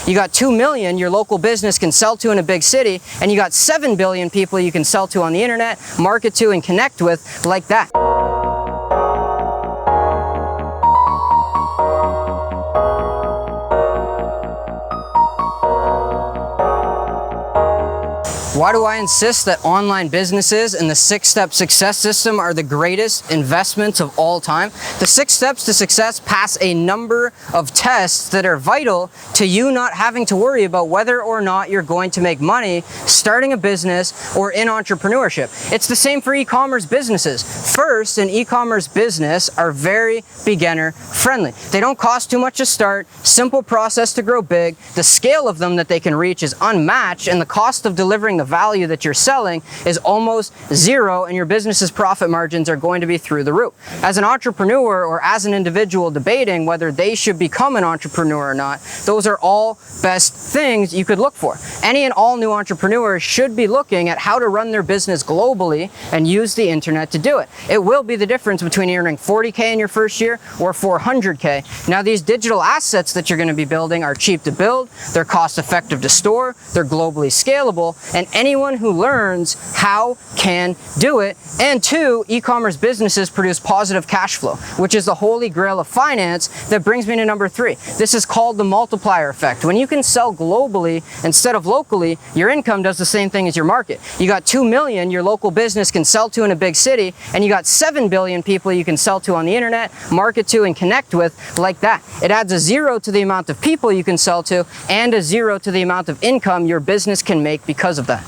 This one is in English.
You got 2 million your local business can sell to in a big city, and you got 7 billion people you can sell to on the internet, market to, and connect with like that. Why do I insist that online businesses and the 6-step success system are the greatest investments of all time? The 6 steps to success pass a number of tests that are vital to you not having to worry about whether or not you're going to make money starting a business or in entrepreneurship. It's the same for e-commerce businesses. First, an e-commerce business are very beginner friendly. They don't cost too much to start, simple process to grow big, the scale of them that they can reach is unmatched, and the cost of delivering the value that you're selling is almost zero, and your business's profit margins are going to be through the roof. As an entrepreneur or as an individual debating whether they should become an entrepreneur or not, those are all best things you could look for. Any and all new entrepreneurs should be looking at how to run their business globally and use the internet to do it. It will be the difference between earning 40K in your first year or 400K. Now, these digital assets that you're going to be building are cheap to build, they're cost effective to store, they're globally scalable, and anyone who learns how can do it. And 2, e-commerce businesses produce positive cash flow, which is the holy grail of finance. That brings me to number 3. This is called the multiplier effect. When you can sell globally instead of locally, your income does the same thing as your market. You got 2 million your local business can sell to in a big city, and you got 7 billion people you can sell to on the internet, market to, and connect with like that. It adds a 0 to the amount of people you can sell to and a 0 to the amount of income your business can make because of that.